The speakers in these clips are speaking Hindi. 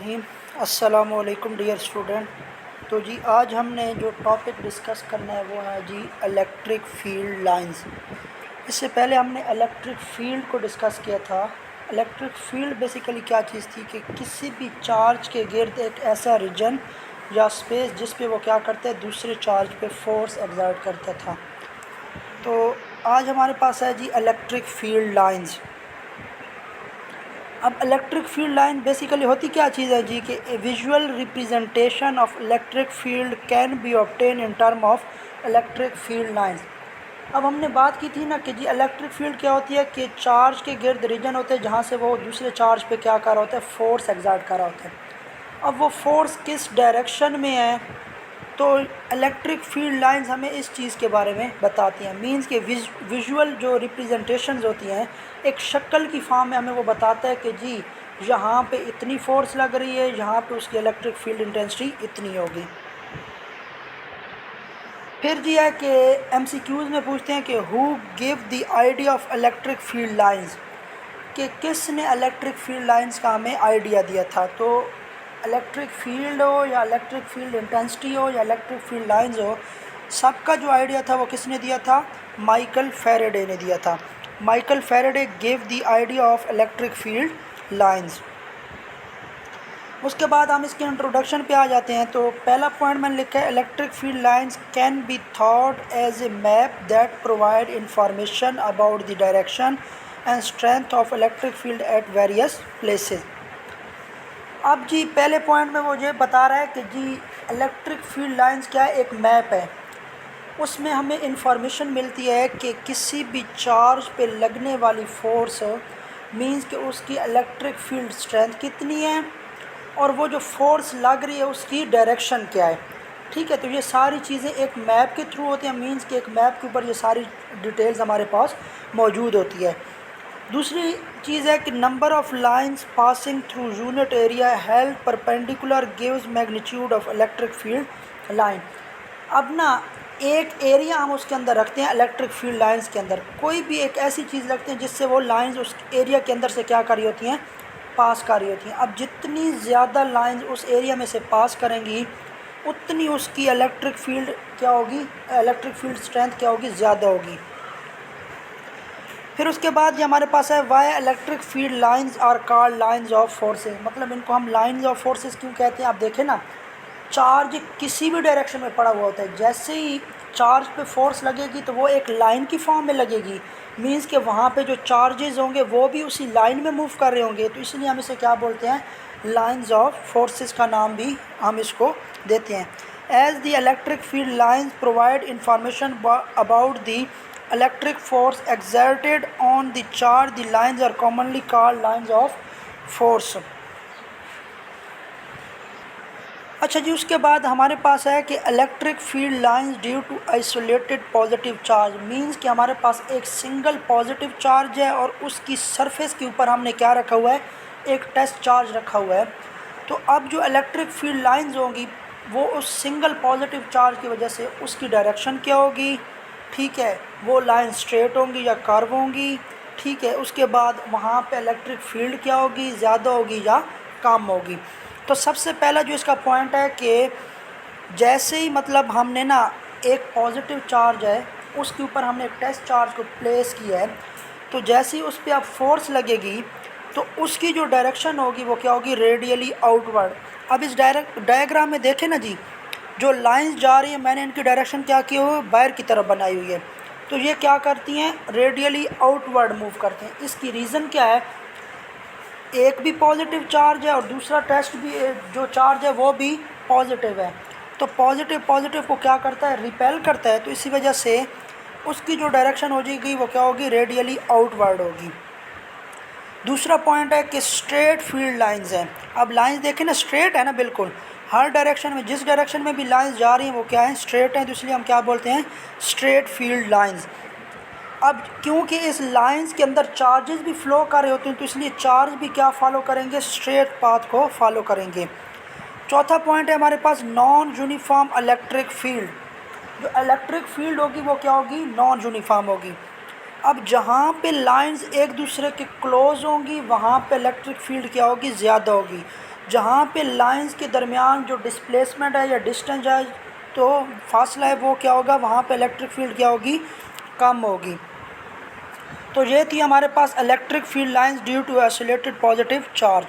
रहीम। अस्सलामु अलैकुम डियर स्टूडेंट। तो जी आज हमने जो टॉपिक डिस्कस करना है वो है जी इलेक्ट्रिक फील्ड लाइंस। इससे पहले हमने इलेक्ट्रिक फील्ड को डिस्कस किया था। इलेक्ट्रिक फील्ड बेसिकली क्या चीज़ थी कि किसी भी चार्ज के गिर्द एक ऐसा रीजन या स्पेस जिस पे वो क्या करता है, दूसरे चार्ज पे फोर्स एक्सर्ट करता था। तो आज हमारे पास है जी इलेक्ट्रिक फील्ड लाइंस। अब इलेक्ट्रिक फील्ड लाइन बेसिकली होती क्या चीज़ है जी कि a visual representation of electric field can be obtain in term of electric field lines. अब हमने बात की थी ना कि जी इलेक्ट्रिक फील्ड क्या होती है कि चार्ज के गिर्द रीजन होते हैं जहाँ से वो दूसरे चार्ज पे क्या कर रहा होता है, फोर्स एक्सर्ट कर रहा होता है। अब वो फोर्स किस डायरेक्शन में है, तो इलेक्ट्रिक फील्ड लाइंस हमें इस चीज़ के बारे में बताती हैं। मींस के विजुअल जो रिप्रेजेंटेशंस होती हैं एक शक्ल की फॉर्म में हमें वो बताता है कि जी यहाँ पे इतनी फोर्स लग रही है, यहाँ पे उसकी इलेक्ट्रिक फील्ड इंटेंसिटी इतनी होगी। फिर जी है कि एमसीक्यूज़ में पूछते हैं कि who give the idea of electric field lines, कि किसने इलेक्ट्रिक फील्ड लाइंस का हमें आइडिया दिया था। तो इलेक्ट्रिक फील्ड हो या इलेक्ट्रिक फील्ड इंटेंसिटी हो या इलेक्ट्रिक फील्ड लाइंस हो, सबका जो आइडिया था वो किसने दिया था? माइकल फैराडे ने दिया था। Michael Faraday give the idea of electric field lines. उसके बाद हम इसके इंट्रोडक्शन पे आ जाते हैं। तो पहला पॉइंट मैंने लिखा है, electric field lines can be thought as a map that provide information about the direction and strength of electric field at various places. अब जी पहले पॉइंट में मुझे बता रहा है कि जी इलेक्ट्रिक फील्ड लाइंस क्या है, एक मैप है। उसमें हमें इंफॉर्मेशन मिलती है कि किसी भी चार्ज पे लगने वाली फोर्स मींस कि उसकी इलेक्ट्रिक फील्ड स्ट्रेंथ कितनी है और वो जो फोर्स लग रही है उसकी डायरेक्शन क्या है। ठीक है, तो ये सारी चीज़ें एक मैप के थ्रू होती हैं। मींस कि एक मैप के ऊपर ये सारी डिटेल्स हमारे पास मौजूद होती है। दूसरी चीज़ है कि number of lines passing through unit area held perpendicular gives magnitude of electric field line. अब ना एक एरिया हम उसके अंदर रखते हैं, इलेक्ट्रिक फील्ड लाइंस के अंदर कोई भी एक ऐसी चीज़ रखते हैं जिससे वो लाइंस उस एरिया के अंदर से क्या कर रही होती हैं, पास कर रही होती हैं। अब जितनी ज़्यादा लाइंस उस एरिया में से पास करेंगी उतनी उसकी इलेक्ट्रिक फील्ड क्या होगी, इलेक्ट्रिक फील्ड स्ट्रेंथ क्या होगी, ज़्यादा होगी। फिर उसके बाद ये हमारे पास है why electric field lines are called lines of forces. मतलब इनको हम लाइंस ऑफ फोर्सेस क्यों कहते हैं? आप देखें ना, चार्ज किसी भी डायरेक्शन में पड़ा हुआ होता है, जैसे ही चार्ज पे फोर्स लगेगी तो वो एक लाइन की फॉर्म में लगेगी। मींस कि वहाँ पे जो चार्जेस होंगे वो भी उसी लाइन में मूव कर रहे होंगे। तो इसलिए हम इसे क्या बोलते हैं, लाइंस ऑफ फोर्सेस का नाम भी हम इसको देते हैं। As the electric field lines provide information about the electric force exerted on the charge, the lines are commonly called lines of force। अच्छा जी, उसके बाद हमारे पास है कि electric field lines due to isolated positive charge. Means कि हमारे पास एक सिंगल पॉजिटिव चार्ज है और उसकी सरफेस के ऊपर हमने क्या रखा हुआ है, एक टेस्ट चार्ज रखा हुआ है। तो अब जो इलेक्ट्रिक फील्ड लाइंस होंगी वो उस सिंगल पॉजिटिव चार्ज की वजह से उसकी डायरेक्शन क्या होगी, ठीक है, वो लाइन स्ट्रेट होंगी या कर्व होंगी। ठीक है, उसके बाद वहाँ पे इलेक्ट्रिक फील्ड क्या होगी, ज़्यादा होगी या कम होगी। तो सबसे पहला जो इसका पॉइंट है कि जैसे ही मतलब हमने ना एक पॉजिटिव चार्ज है उसके ऊपर हमने एक टेस्ट चार्ज को प्लेस किया है, तो जैसे ही उस पर अब फोर्स लगेगी तो उसकी जो डायरेक्शन होगी वो क्या होगी, रेडियली आउटवर्ड। अब इस डायग्राम में देखें ना जी, जो लाइंस जा रही है मैंने इनकी डायरेक्शन क्या की हुई है, बाहर की तरफ बनाई हुई है। तो ये क्या करती हैं, रेडियली आउटवर्ड मूव करते हैं। इसकी रीज़न क्या है, एक भी पॉजिटिव चार्ज है और दूसरा टेस्ट भी जो चार्ज है वो भी पॉजिटिव है। तो पॉजिटिव को क्या करता है, रिपेल करता है। तो इसी वजह से उसकी जो डायरेक्शन हो जाएगी वो क्या होगी, रेडियली आउटवर्ड होगी। दूसरा पॉइंट है कि स्ट्रेट फील्ड लाइंस हैं। अब लाइंस देखें ना, स्ट्रेट है ना, बिल्कुल हर डायरेक्शन में, जिस डायरेक्शन में भी लाइंस जा रही हैं वो क्या है, स्ट्रेट हैं। तो इसलिए हम क्या बोलते हैं, स्ट्रेट फील्ड लाइंस। अब क्योंकि इस लाइंस के अंदर चार्जेस भी फ्लो कर रहे होते हैं तो इसलिए चार्ज भी क्या फॉलो करेंगे, स्ट्रेट पाथ को फॉलो करेंगे। चौथा पॉइंट है हमारे पास नॉन यूनिफॉर्म इलेक्ट्रिक फील्ड। जो इलेक्ट्रिक फील्ड होगी वो क्या होगी, नॉन यूनिफॉर्म होगी। अब जहाँ पे लाइंस एक दूसरे के क्लोज होंगी वहाँ पे इलेक्ट्रिक फील्ड क्या होगी, ज़्यादा होगी। जहाँ पे लाइंस के दरमियान जो डिस्प्लेसमेंट है या डिस्टेंस है, तो फासला है, वो क्या होगा, वहाँ पे इलेक्ट्रिक फील्ड क्या होगी, कम होगी। तो ये थी हमारे पास electric field lines due to isolated positive charge.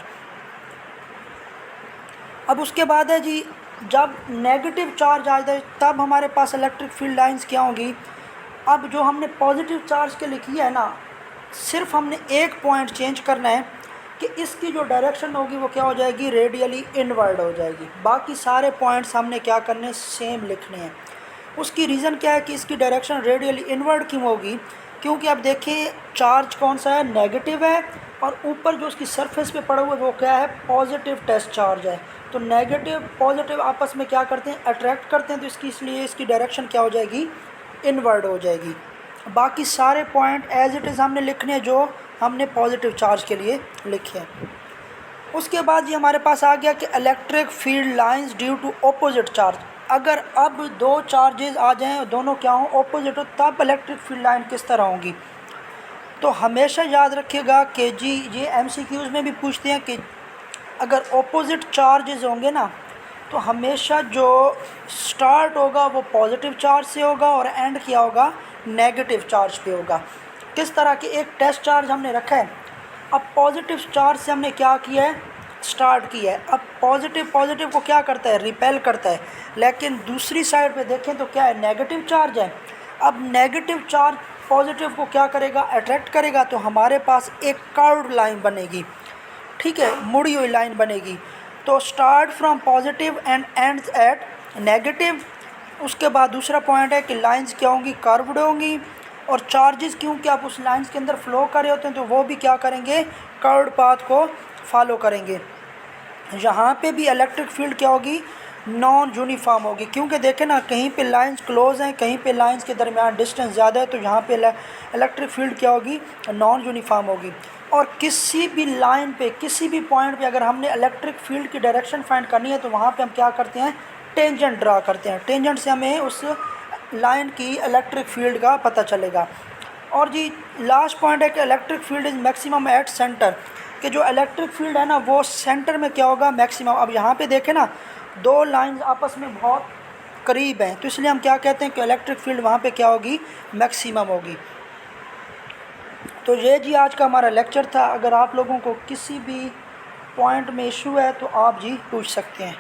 अब उसके बाद है जी, जब नेगेटिव चार्ज आ जाए तब हमारे पास इलेक्ट्रिक फील्ड लाइंस क्या होंगी। अब जो हमने पॉजिटिव चार्ज के लिए किया है ना, सिर्फ हमने एक पॉइंट चेंज करना है कि इसकी जो डायरेक्शन होगी वो क्या हो जाएगी, रेडियली इनवर्ड हो जाएगी। बाकी सारे पॉइंट्स हमने क्या करने, सेम लिखने हैं। उसकी रीज़न क्या है कि इसकी डायरेक्शन रेडियली इनवर्ड क्यों होगी, क्योंकि अब देखिए चार्ज कौन सा है, नेगेटिव है, और ऊपर जो उसकी सरफेस पे पड़ा हुआ है वो क्या है, पॉजिटिव टेस्ट चार्ज है। तो नेगेटिव पॉजिटिव आपस में क्या करते हैं, अट्रैक्ट करते हैं, तो इसकी इसलिए इसकी डायरेक्शन क्या हो जाएगी, इनवर्ड हो जाएगी। बाकी सारे पॉइंट एज इट इज़ हमने लिखने हैं जो हमने पॉजिटिव चार्ज के लिए लिखे हैं। उसके बाद ये हमारे पास आ गया कि electric field lines due to opposite charge. अगर अब दो चार्जेस आ जाएं और दोनों क्या हों, ऑपोजिट हो, तब इलेक्ट्रिक फील्ड लाइन किस तरह होंगी। तो हमेशा याद रखिएगा कि जी ये एमसीक्यूज़ में भी पूछते हैं कि अगर ऑपोजिट चार्जेस होंगे ना, तो हमेशा जो स्टार्ट होगा वो पॉजिटिव चार्ज से होगा और एंड किया होगा नेगेटिव चार्ज पे होगा। किस तरह की, एक टेस्ट चार्ज हमने रखा है, अब पॉजिटिव चार्ज से हमने क्या किया है, स्टार्ट किया है। अब पॉजिटिव पॉजिटिव को क्या करता है, रिपेल करता है, लेकिन दूसरी साइड पे देखें तो क्या है, नेगेटिव चार्ज है। अब नेगेटिव चार्ज पॉजिटिव को क्या करेगा, अट्रैक्ट करेगा, तो हमारे पास एक कर्व्ड लाइन बनेगी, ठीक है, मुड़ी हुई लाइन बनेगी। तो start from positive and ends at negative. उसके बाद दूसरा पॉइंट है कि लाइंस क्या होंगी, कर्व्ड होंगी, और चार्जेस क्योंकि आप उस लाइंस के अंदर फ्लो कर रहे होते हैं तो वो भी क्या करेंगे, कर्व्ड पाथ को फॉलो करेंगे। यहाँ पे भी इलेक्ट्रिक फील्ड क्या होगी, नॉन यूनिफॉर्म होगी, क्योंकि देखें ना, कहीं पे लाइंस क्लोज हैं, कहीं पे लाइंस के दरमियान डिस्टेंस ज़्यादा है, तो यहाँ पे इलेक्ट्रिक फील्ड क्या होगी, नॉन यूनिफॉर्म होगी। और किसी भी लाइन पे, किसी भी पॉइंट पे अगर हमने इलेक्ट्रिक फील्ड की डायरेक्शन फाइंड करनी है तो वहाँ पे हम क्या करते हैं, टेंजेंट ड्रा करते हैं। टेंजेंट से हमें उस लाइन की इलेक्ट्रिक फील्ड का पता चलेगा। और जी लास्ट पॉइंट है कि electric field is maximum at centre, कि जो इलेक्ट्रिक फील्ड है ना वो सेंटर में क्या होगा, मैक्सिमम। अब यहाँ पे देखें ना, दो लाइंस आपस में बहुत करीब हैं, तो इसलिए हम क्या कहते हैं कि इलेक्ट्रिक फील्ड वहाँ पे क्या होगी, मैक्सिमम होगी। तो ये जी आज का हमारा लेक्चर था। अगर आप लोगों को किसी भी पॉइंट में इशू है तो आप जी पूछ सकते हैं।